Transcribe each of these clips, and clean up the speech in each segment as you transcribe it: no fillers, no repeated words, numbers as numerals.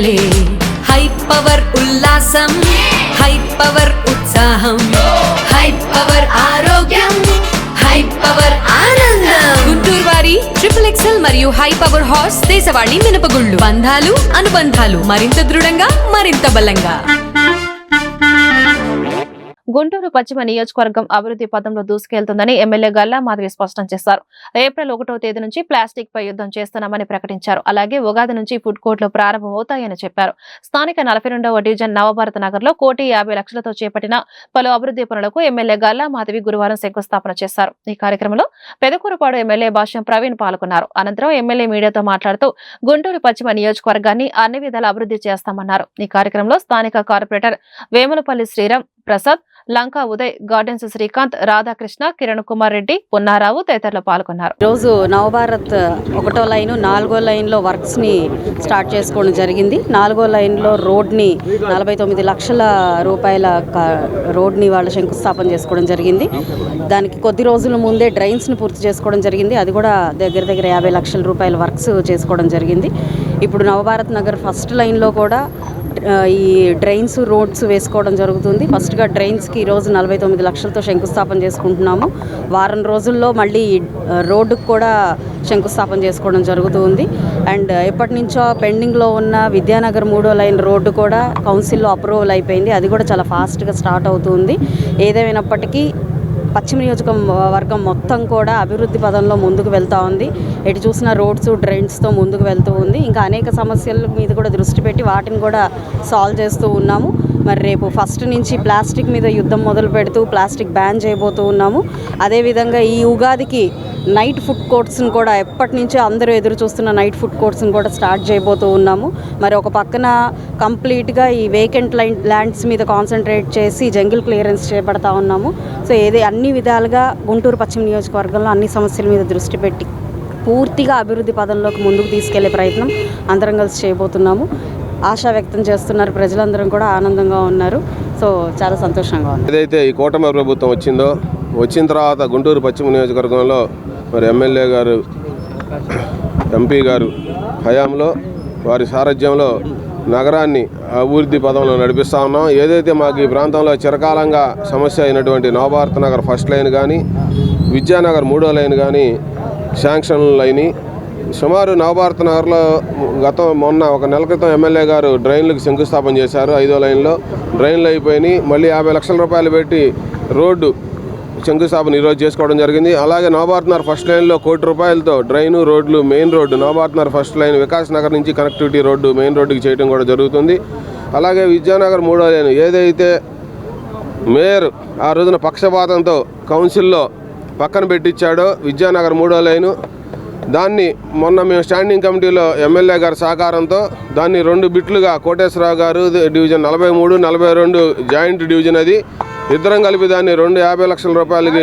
పండగలే high power ఉల్లాసం high power ఉత్సాహం high power ఆరోగ్యం హై పవర్ ఆనందం. గుంటూరు వారి XXL మరియు హై పవర్ హార్స్ దేశవాళీ మినపగుళ్ళు. బంధాలు అనుబంధాలు మరింత దృఢంగా మరింత బలంగా. గుంటూరు పశ్చిమ నియోజకవర్గం అభివృద్ధి పథంలో దూసుకెళ్తుందని ఎమ్మెల్యే గల్లా మాధవి స్పష్టం చేశారు. ఏప్రిల్ 1వ తేదీ నుంచి ప్లాస్టిక్ పై యుద్ధం చేస్తున్నామని ప్రకటించారు. అలాగే ఉగాది నుంచి ఫుడ్ కోర్టులు ప్రారంభమవుతాయని చెప్పారు. స్థానిక 42వ డివిజన్ నవభారత్ నగర్ లో 1,50 లక్షలతో చేపట్టిన పలు అభివృద్ధి పనులకు ఎమ్మెల్యే గల్లా మాధవి గురువారం శంకుస్థాపన చేశారు. ఈ కార్యక్రమంలో పెదకూరుపాడు ఎమ్మెల్యే భాష్యం ప్రవీణ్ పాల్గొన్నారు. అనంతరం ఎమ్మెల్యే మీడియాతో మాట్లాడుతూ గుంటూరు పశ్చిమ నియోజకవర్గాన్ని అన్ని విధాల అభివృద్ధి చేస్తామన్నారు. ఈ కార్యక్రమంలో స్థానిక కార్పొరేటర్ వేములపల్లి శ్రీరామ్ ప్రసాద్, లంకా ఉదయ్, గార్డెన్స్ శ్రీకాంత్, రాధాకృష్ణ, కిరణ్ కుమార్ రెడ్డి, పున్నారావు తదితరులు పాల్గొన్నారు. రోజు నవభారత్ 1వ లైన్ 4వ లైన్లో వర్క్స్ ని స్టార్ట్ చేసుకోవడం జరిగింది. 4వ లైన్లో రోడ్ ని 49 లక్షల రూపాయల రోడ్ ని వాళ్ళు శంకుస్థాపన చేసుకోవడం జరిగింది. దానికి కొద్ది రోజుల ముందే డ్రైన్స్ ని పూర్తి చేసుకోవడం జరిగింది. అది కూడా దగ్గర 50 లక్షల రూపాయల వర్క్స్ చేసుకోవడం జరిగింది. ఇప్పుడు నవభారత్ నగర్ ఫస్ట్ లైన్లో కూడా ఈ డ్రైన్స్ రోడ్స్ వేసుకోవడం జరుగుతుంది. ఫస్ట్గా డ్రైన్స్కి ఈరోజు 49 లక్షలతో శంకుస్థాపన చేసుకుంటున్నాము. వారం రోజుల్లో మళ్ళీ రోడ్డుకు కూడా శంకుస్థాపన చేసుకోవడం జరుగుతుంది. అండ్ ఎప్పటి నుంచో పెండింగ్లో ఉన్న విద్యానగర్ 3వ లైన్ రోడ్డు కూడా కౌన్సిల్లో అప్రూవల్ అయిపోయింది. అది కూడా చాలా ఫాస్ట్గా స్టార్ట్ అవుతుంది. ఏదేమైనప్పటికీ పశ్చిమ నియోజకవర్గం మొత్తం కూడా అభివృద్ధి పదంలో ముందుకు వెళ్తూ ఉంది. ఎటు చూసిన రోడ్స్ డ్రైన్స్తో ముందుకు వెళ్తూ ఉంది. ఇంకా అనేక సమస్యల మీద కూడా దృష్టి పెట్టి వాటిని కూడా సాల్వ్ చేస్తూ ఉన్నాము. మరి రేపు ఫస్ట్ నుంచి ప్లాస్టిక్ మీద యుద్ధం మొదలు పెడుతూ ప్లాస్టిక్ బ్యాన్ చేయబోతూ ఉన్నాము. అదేవిధంగా ఈ ఉగాదికి నైట్ ఫుడ్ కోర్ట్స్ని కూడా ఎప్పటి నుంచో అందరూ ఎదురు చూస్తున్న నైట్ ఫుడ్ కోర్ట్స్ని కూడా స్టార్ట్ చేయబోతూ ఉన్నాము. మరి ఒక పక్కన కంప్లీట్గా ఈ వేకెంట్ ల్యాండ్స్ మీద కాన్సన్ట్రేట్ చేసి జంగిల్ క్లియరెన్స్ చేపడతా ఉన్నాము. సో అన్ని విధాలుగా గుంటూరు పశ్చిమ నియోజకవర్గంలో అన్ని సమస్యల మీద దృష్టి పెట్టి పూర్తిగా అభివృద్ధి పదంలోకి ముందుకు తీసుకెళ్లే ప్రయత్నం అందరం కలిసి చేయబోతున్నాము. ఆశ వ్యక్తం చేస్తున్నారు. ప్రజలందరం కూడా ఆనందంగా ఉన్నారు. సో చాలా సంతోషంగా ఉంది. ఏదైతే ఈ కూటమి ప్రభుత్వం వచ్చిన తర్వాత గుంటూరు పశ్చిమ నియోజకవర్గంలో మరి ఎమ్మెల్యే గారు ఎంపీ గారు హయాంలో వారి సారథ్యంలో నగరాన్ని అభివృద్ధి పదంలో నడిపిస్తూ ఉన్నాం. ఏదైతే మాకు ఈ ప్రాంతంలో చిరకాలంగా సమస్య అయినటువంటి నవభారత్ నగర్ ఫస్ట్ లైన్ కానీ విద్యానగర్ 3వ లైన్ కానీ శాంక్షన్లు అయినాయి. సుమారు నవభారత్ నగర్లో మొన్న ఒక నెల క్రితం ఎమ్మెల్యే గారు డ్రైన్లకు శంకుస్థాపన చేశారు. 5వ లైన్లో డ్రైన్లు అయిపోయినాయి. మళ్ళీ 50 లక్షల రూపాయలు పెట్టి రోడ్డు శంకుస్థాపన ఈరోజు చేసుకోవడం జరిగింది. అలాగే నవభారత్ నగర్ ఫస్ట్ లైన్లో 1 కోటి రూపాయలతో డ్రైను రోడ్లు main road Navabharat Nagar first line Vikas Nagar నుంచి కనెక్టివిటీ రోడ్డు మెయిన్ రోడ్డుకి చేయడం కూడా జరుగుతుంది. అలాగే విద్యానగర్ 3వ లైన్ ఏదైతే మేయర్ ఆ రోజున పక్షపాతంతో కౌన్సిల్లో పక్కన పెట్టించాడో విద్యానగర్ 3వ లైను, దాన్ని మొన్న మేము స్టాండింగ్ కమిటీలో ఎమ్మెల్యే గారి సహకారంతో దాన్ని 2 బిట్లుగా కోటేశ్వరరావు గారు డివిజన్ 43, 42 జాయింట్ డివిజన్ అది ఇద్దరం కలిపి దాన్ని 50 లక్షల రూపాయలకి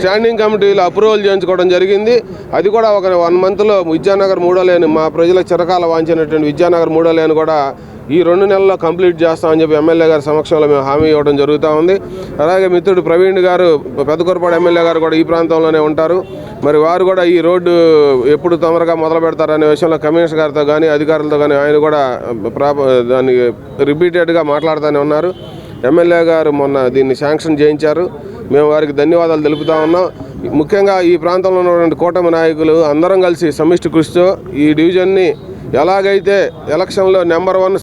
స్టాండింగ్ కమిటీలో అప్రూవల్ చేయించుకోవడం జరిగింది. అది కూడా ఒక 1 మంత్లో విద్యానగర్ 3వ లైన్ మా ప్రజలకు చిరకాల వాంచినటువంటి విద్యానగర్ 3వ లైన్ కూడా ఈ 2 నెలల్లో కంప్లీట్ చేస్తామని చెప్పి ఎమ్మెల్యే గారి సమక్షంలో మేము హామీ ఇవ్వడం జరుగుతూ ఉంది. అలాగే మిత్రుడు ప్రవీణ్ గారు పెదకూరుపాడు ఎమ్మెల్యే గారు కూడా ఈ ప్రాంతంలోనే ఉంటారు. మరి వారు కూడా ఈ రోడ్డు ఎప్పుడు తొందరగా మొదలు పెడతారనే విషయంలో కమిషనర్ గారితో కానీ అధికారులతో కానీ ఆయన కూడా దాన్ని రిపీటెడ్గా మాట్లాడుతూనే ఉన్నారు. ఎమ్మెల్యే గారు మొన్న దీన్ని శాంక్షన్ చేయించారు. మేము వారికి ధన్యవాదాలు తెలుపుతా ఉన్నాం. ముఖ్యంగా ఈ ప్రాంతంలో ఉన్నటువంటి కూటమి నాయకులు అందరం కలిసి సమిష్టి కృషితో ఈ డివిజన్ని ఎలాగైతే ఎలక్షన్లో నెంబర్ 1